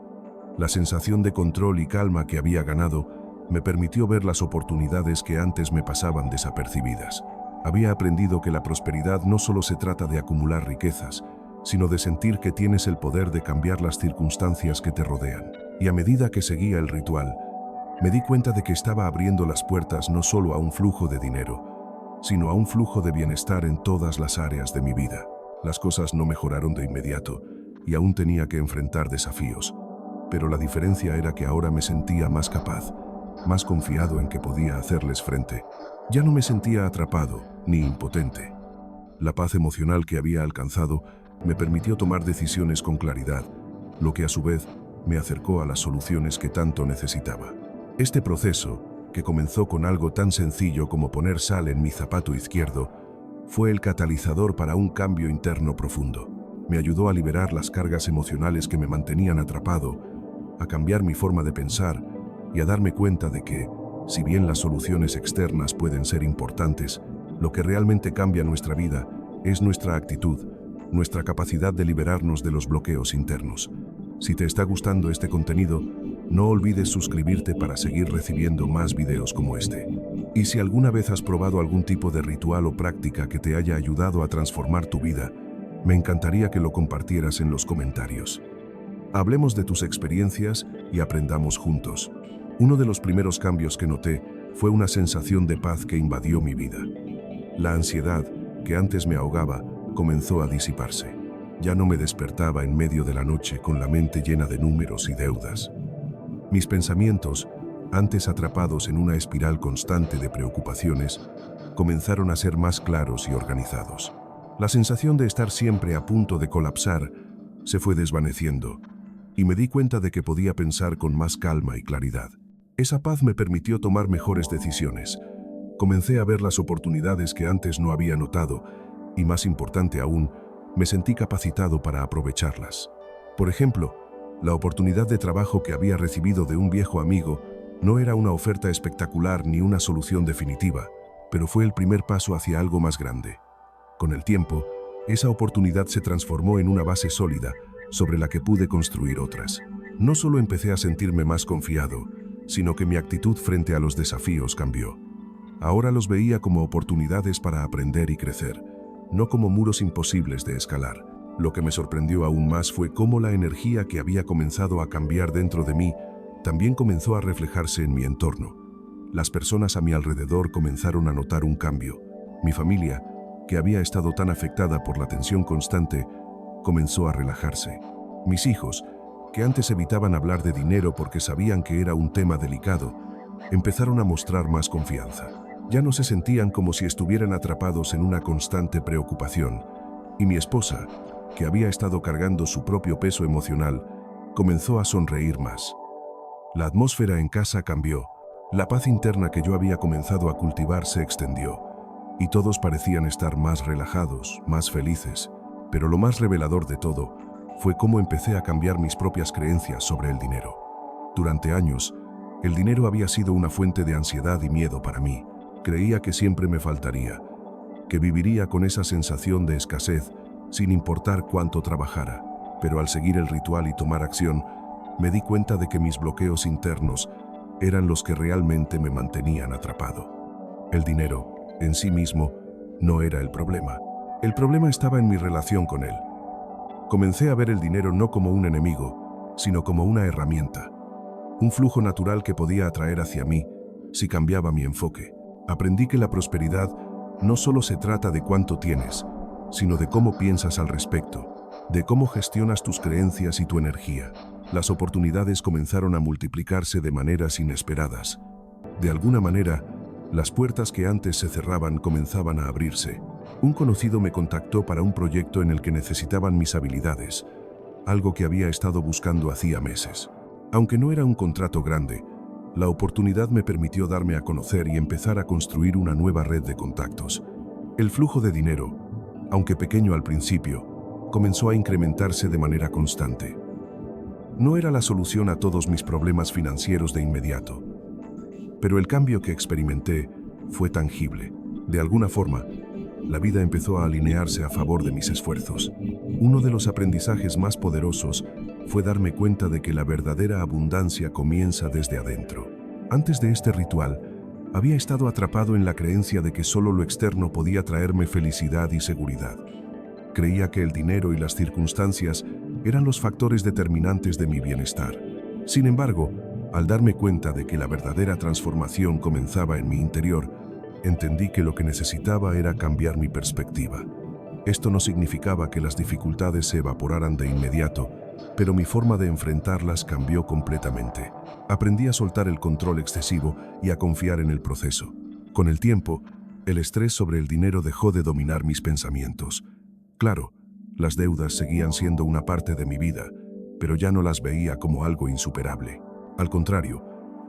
La sensación de control y calma que había ganado me permitió ver las oportunidades que antes me pasaban desapercibidas. Había aprendido que la prosperidad no solo se trata de acumular riquezas, sino de sentir que tienes el poder de cambiar las circunstancias que te rodean. Y a medida que seguía el ritual, me di cuenta de que estaba abriendo las puertas no solo a un flujo de dinero, sino a un flujo de bienestar en todas las áreas de mi vida. Las cosas no mejoraron de inmediato y aún tenía que enfrentar desafíos, pero la diferencia era que ahora me sentía más capaz, más confiado en que podía hacerles frente. Ya no me sentía atrapado ni impotente. La paz emocional que había alcanzado me permitió tomar decisiones con claridad, lo que a su vez me acercó a las soluciones que tanto necesitaba. Este proceso, que comenzó con algo tan sencillo como poner sal en mi zapato izquierdo, fue el catalizador para un cambio interno profundo. Me ayudó a liberar las cargas emocionales que me mantenían atrapado, a cambiar mi forma de pensar y a darme cuenta de que, si bien las soluciones externas pueden ser importantes, lo que realmente cambia nuestra vida es nuestra actitud, nuestra capacidad de liberarnos de los bloqueos internos. Si te está gustando este contenido, no olvides suscribirte para seguir recibiendo más videos como este. Y si alguna vez has probado algún tipo de ritual o práctica que te haya ayudado a transformar tu vida, me encantaría que lo compartieras en los comentarios. Hablemos de tus experiencias y aprendamos juntos. Uno de los primeros cambios que noté fue una sensación de paz que invadió mi vida. La ansiedad, que antes me ahogaba, comenzó a disiparse. Ya no me despertaba en medio de la noche con la mente llena de números y deudas. Mis pensamientos, antes atrapados en una espiral constante de preocupaciones, comenzaron a ser más claros y organizados. La sensación de estar siempre a punto de colapsar se fue desvaneciendo, y me di cuenta de que podía pensar con más calma y claridad. Esa paz me permitió tomar mejores decisiones. Comencé a ver las oportunidades que antes no había notado, y más importante aún, me sentí capacitado para aprovecharlas. Por ejemplo, la oportunidad de trabajo que había recibido de un viejo amigo no era una oferta espectacular ni una solución definitiva, pero fue el primer paso hacia algo más grande. Con el tiempo, esa oportunidad se transformó en una base sólida sobre la que pude construir otras. No solo empecé a sentirme más confiado, sino que mi actitud frente a los desafíos cambió. Ahora los veía como oportunidades para aprender y crecer, no como muros imposibles de escalar. Lo que me sorprendió aún más fue cómo la energía que había comenzado a cambiar dentro de mí también comenzó a reflejarse en mi entorno. Las personas a mi alrededor comenzaron a notar un cambio. Mi familia, que había estado tan afectada por la tensión constante, comenzó a relajarse. Mis hijos, que antes evitaban hablar de dinero porque sabían que era un tema delicado, empezaron a mostrar más confianza. Ya no se sentían como si estuvieran atrapados en una constante preocupación, y mi esposa, que había estado cargando su propio peso emocional, comenzó a sonreír más. La atmósfera en casa cambió, la paz interna que yo había comenzado a cultivar se extendió, y todos parecían estar más relajados, más felices. Pero lo más revelador de todo fue cómo empecé a cambiar mis propias creencias sobre el dinero. Durante años, el dinero había sido una fuente de ansiedad y miedo para mí. Creía que siempre me faltaría, que viviría con esa sensación de escasez sin importar cuánto trabajara. Pero al seguir el ritual y tomar acción, me di cuenta de que mis bloqueos internos eran los que realmente me mantenían atrapado. El dinero, en sí mismo, no era el problema. El problema estaba en mi relación con él. Comencé a ver el dinero no como un enemigo, sino como una herramienta, un flujo natural que podía atraer hacia mí si cambiaba mi enfoque. Aprendí que la prosperidad no solo se trata de cuánto tienes, sino de cómo piensas al respecto, de cómo gestionas tus creencias y tu energía. Las oportunidades comenzaron a multiplicarse de maneras inesperadas. De alguna manera, las puertas que antes se cerraban comenzaban a abrirse. Un conocido me contactó para un proyecto en el que necesitaban mis habilidades, algo que había estado buscando hacía meses. Aunque no era un contrato grande, la oportunidad me permitió darme a conocer y empezar a construir una nueva red de contactos. El flujo de dinero, aunque pequeño al principio, comenzó a incrementarse de manera constante. No era la solución a todos mis problemas financieros de inmediato, pero el cambio que experimenté fue tangible. De alguna forma, la vida empezó a alinearse a favor de mis esfuerzos. Uno de los aprendizajes más poderosos fue darme cuenta de que la verdadera abundancia comienza desde adentro. Antes de este ritual, había estado atrapado en la creencia de que solo lo externo podía traerme felicidad y seguridad. Creía que el dinero y las circunstancias eran los factores determinantes de mi bienestar. Sin embargo, al darme cuenta de que la verdadera transformación comenzaba en mi interior, entendí que lo que necesitaba era cambiar mi perspectiva. Esto no significaba que las dificultades se evaporaran de inmediato, pero mi forma de enfrentarlas cambió completamente. Aprendí a soltar el control excesivo y a confiar en el proceso. Con el tiempo, el estrés sobre el dinero dejó de dominar mis pensamientos. Claro, las deudas seguían siendo una parte de mi vida, pero ya no las veía como algo insuperable. Al contrario,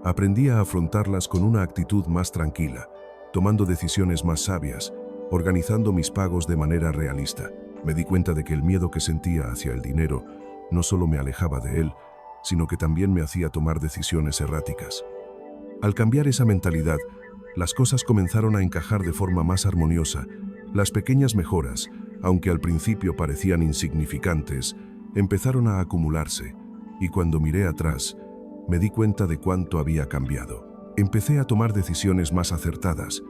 aprendí a afrontarlas con una actitud más tranquila, tomando decisiones más sabias, organizando mis pagos de manera realista. Me di cuenta de que el miedo que sentía hacia el dinero no solo me alejaba de él, sino que también me hacía tomar decisiones erráticas. Al cambiar esa mentalidad, las cosas comenzaron a encajar de forma más armoniosa. Las pequeñas mejoras, aunque al principio parecían insignificantes, empezaron a acumularse, y cuando miré atrás, me di cuenta de cuánto había cambiado. Empecé a tomar decisiones más acertadas,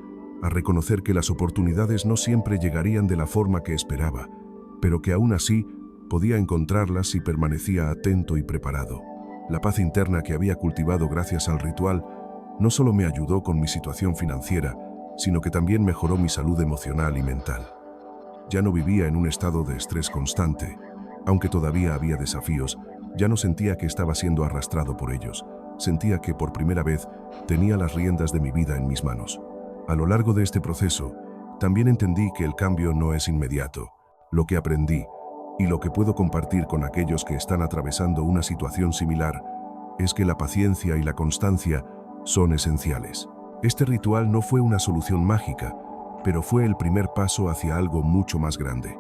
a reconocer que las oportunidades no siempre llegarían de la forma que esperaba, pero que aún así podía encontrarlas si permanecía atento y preparado. La paz interna que había cultivado gracias al ritual no solo me ayudó con mi situación financiera, sino que también mejoró mi salud emocional y mental. Ya no vivía en un estado de estrés constante. Aunque todavía había desafíos, ya no sentía que estaba siendo arrastrado por ellos. Sentía que por primera vez tenía las riendas de mi vida en mis manos. A lo largo de este proceso, también entendí que el cambio no es inmediato. Lo que aprendí, y lo que puedo compartir con aquellos que están atravesando una situación similar, es que la paciencia y la constancia son esenciales. Este ritual no fue una solución mágica, pero fue el primer paso hacia algo mucho más grande.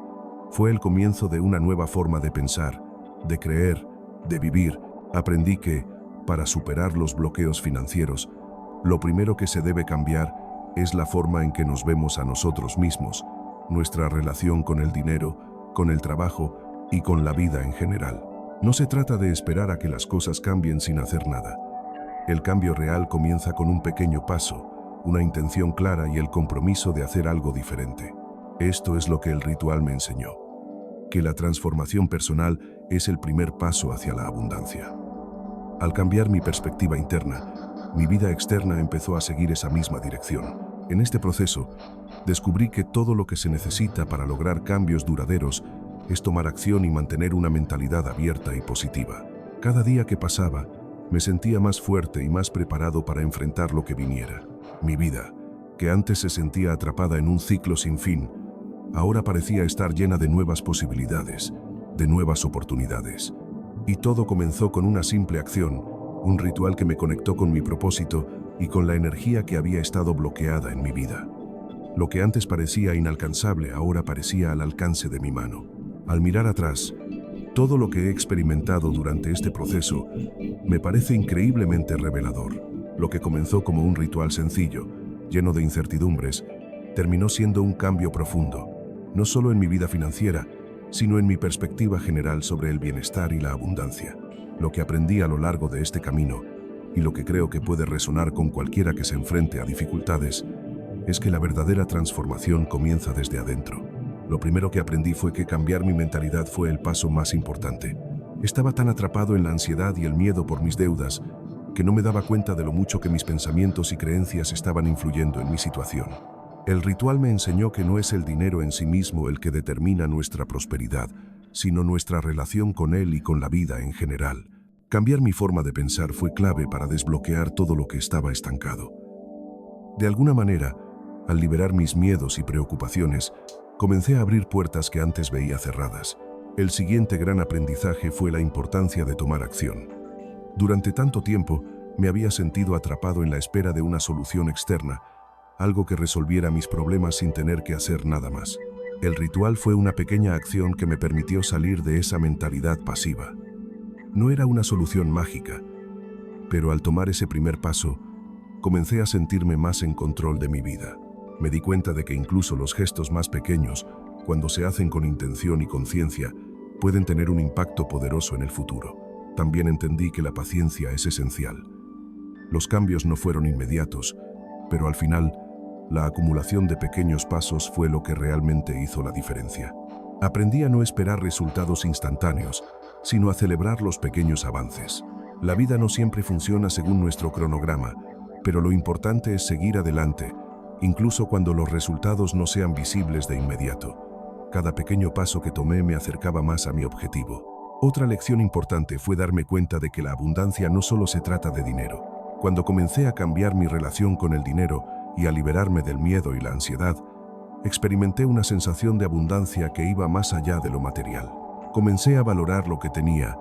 Fue el comienzo de una nueva forma de pensar, de creer, de vivir. Aprendí que, para superar los bloqueos financieros, lo primero que se debe cambiar es la forma en que nos vemos a nosotros mismos, nuestra relación con el dinero, con el trabajo y con la vida en general. No se trata de esperar a que las cosas cambien sin hacer nada. El cambio real comienza con un pequeño paso, una intención clara y el compromiso de hacer algo diferente. Esto es lo que el ritual me enseñó, que la transformación personal es el primer paso hacia la abundancia. Al cambiar mi perspectiva interna, mi vida externa empezó a seguir esa misma dirección. En este proceso, descubrí que todo lo que se necesita para lograr cambios duraderos es tomar acción y mantener una mentalidad abierta y positiva. Cada día que pasaba, me sentía más fuerte y más preparado para enfrentar lo que viniera. Mi vida, que antes se sentía atrapada en un ciclo sin fin, ahora parecía estar llena de nuevas posibilidades, de nuevas oportunidades. Y todo comenzó con una simple acción, un ritual que me conectó con mi propósito y con la energía que había estado bloqueada en mi vida. Lo que antes parecía inalcanzable ahora parecía al alcance de mi mano. Al mirar atrás, todo lo que he experimentado durante este proceso me parece increíblemente revelador. Lo que comenzó como un ritual sencillo, lleno de incertidumbres, terminó siendo un cambio profundo, no solo en mi vida financiera, sino en mi perspectiva general sobre el bienestar y la abundancia. Lo que aprendí a lo largo de este camino, y lo que creo que puede resonar con cualquiera que se enfrente a dificultades, es que la verdadera transformación comienza desde adentro. Lo primero que aprendí fue que cambiar mi mentalidad fue el paso más importante. Estaba tan atrapado en la ansiedad y el miedo por mis deudas, que no me daba cuenta de lo mucho que mis pensamientos y creencias estaban influyendo en mi situación. El ritual me enseñó que no es el dinero en sí mismo el que determina nuestra prosperidad, sino nuestra relación con él y con la vida en general. Cambiar mi forma de pensar fue clave para desbloquear todo lo que estaba estancado. De alguna manera, al liberar mis miedos y preocupaciones, comencé a abrir puertas que antes veía cerradas. El siguiente gran aprendizaje fue la importancia de tomar acción. Durante tanto tiempo, me había sentido atrapado en la espera de una solución externa, algo que resolviera mis problemas sin tener que hacer nada más. El ritual fue una pequeña acción que me permitió salir de esa mentalidad pasiva. No era una solución mágica, pero al tomar ese primer paso, comencé a sentirme más en control de mi vida. Me di cuenta de que incluso los gestos más pequeños, cuando se hacen con intención y conciencia, pueden tener un impacto poderoso en el futuro. También entendí que la paciencia es esencial. Los cambios no fueron inmediatos, pero al final, la acumulación de pequeños pasos fue lo que realmente hizo la diferencia. Aprendí a no esperar resultados instantáneos, sino a celebrar los pequeños avances. La vida no siempre funciona según nuestro cronograma, pero lo importante es seguir adelante, incluso cuando los resultados no sean visibles de inmediato. Cada pequeño paso que tomé me acercaba más a mi objetivo. Otra lección importante fue darme cuenta de que la abundancia no solo se trata de dinero. Cuando comencé a cambiar mi relación con el dinero y a liberarme del miedo y la ansiedad, experimenté una sensación de abundancia que iba más allá de lo material. Comencé a valorar lo que tenía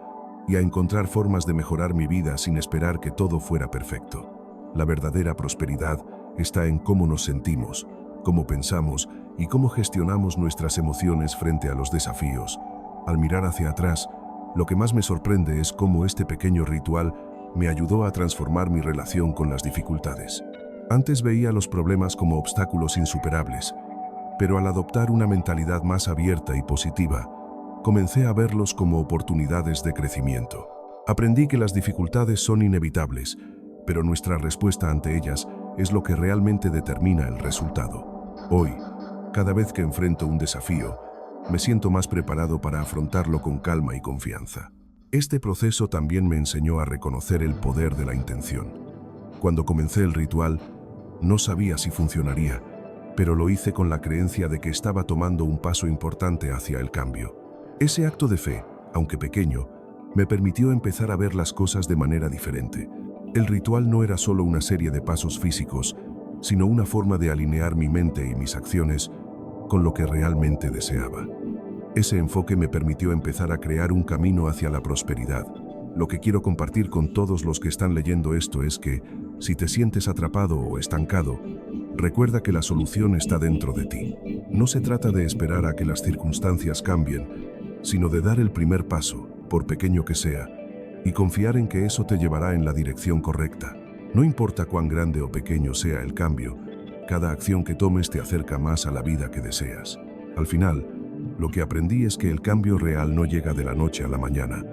y a encontrar formas de mejorar mi vida sin esperar que todo fuera perfecto. La verdadera prosperidad está en cómo nos sentimos, cómo pensamos y cómo gestionamos nuestras emociones frente a los desafíos. Al mirar hacia atrás, lo que más me sorprende es cómo este pequeño ritual me ayudó a transformar mi relación con las dificultades. Antes veía los problemas como obstáculos insuperables, pero al adoptar una mentalidad más abierta y positiva, comencé a verlos como oportunidades de crecimiento. Aprendí que las dificultades son inevitables, pero nuestra respuesta ante ellas es lo que realmente determina el resultado. Hoy, cada vez que enfrento un desafío, me siento más preparado para afrontarlo con calma y confianza. Este proceso también me enseñó a reconocer el poder de la intención. Cuando comencé el ritual, no sabía si funcionaría, pero lo hice con la creencia de que estaba tomando un paso importante hacia el cambio. Ese acto de fe, aunque pequeño, me permitió empezar a ver las cosas de manera diferente. El ritual no era solo una serie de pasos físicos, sino una forma de alinear mi mente y mis acciones con lo que realmente deseaba. Ese enfoque me permitió empezar a crear un camino hacia la prosperidad. Lo que quiero compartir con todos los que están leyendo esto es que, si te sientes atrapado o estancado, recuerda que la solución está dentro de ti. No se trata de esperar a que las circunstancias cambien, sino de dar el primer paso, por pequeño que sea, y confiar en que eso te llevará en la dirección correcta. No importa cuán grande o pequeño sea el cambio, cada acción que tomes te acerca más a la vida que deseas. Al final, lo que aprendí es que el cambio real no llega de la noche a la mañana,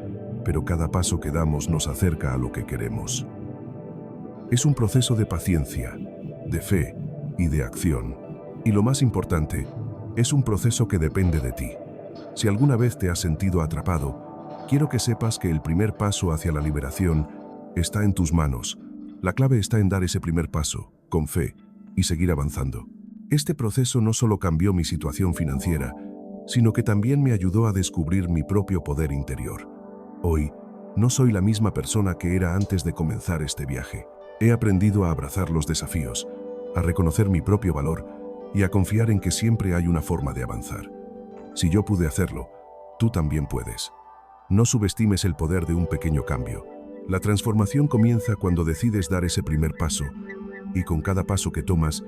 pero cada paso que damos nos acerca a lo que queremos. Es un proceso de paciencia, de fe y de acción. Y lo más importante, es un proceso que depende de ti. Si alguna vez te has sentido atrapado, quiero que sepas que el primer paso hacia la liberación está en tus manos. La clave está en dar ese primer paso, con fe, y seguir avanzando. Este proceso no solo cambió mi situación financiera, sino que también me ayudó a descubrir mi propio poder interior. Hoy, no soy la misma persona que era antes de comenzar este viaje. He aprendido a abrazar los desafíos, a reconocer mi propio valor y a confiar en que siempre hay una forma de avanzar. Si yo pude hacerlo, tú también puedes. No subestimes el poder de un pequeño cambio. La transformación comienza cuando decides dar ese primer paso, y con cada paso que tomas,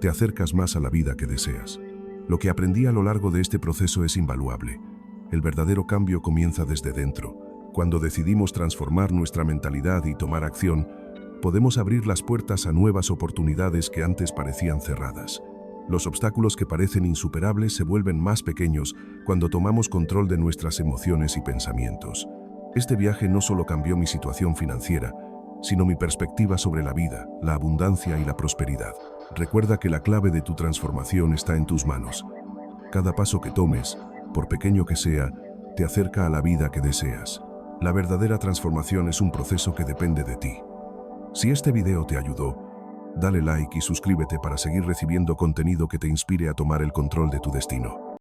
te acercas más a la vida que deseas. Lo que aprendí a lo largo de este proceso es invaluable. El verdadero cambio comienza desde dentro. Cuando decidimos transformar nuestra mentalidad y tomar acción, podemos abrir las puertas a nuevas oportunidades que antes parecían cerradas. Los obstáculos que parecen insuperables se vuelven más pequeños cuando tomamos control de nuestras emociones y pensamientos. Este viaje no solo cambió mi situación financiera, sino mi perspectiva sobre la vida, la abundancia y la prosperidad. Recuerda que la clave de tu transformación está en tus manos. Cada paso que tomes, por pequeño que sea, te acerca a la vida que deseas. La verdadera transformación es un proceso que depende de ti. Si este video te ayudó, dale like y suscríbete para seguir recibiendo contenido que te inspire a tomar el control de tu destino.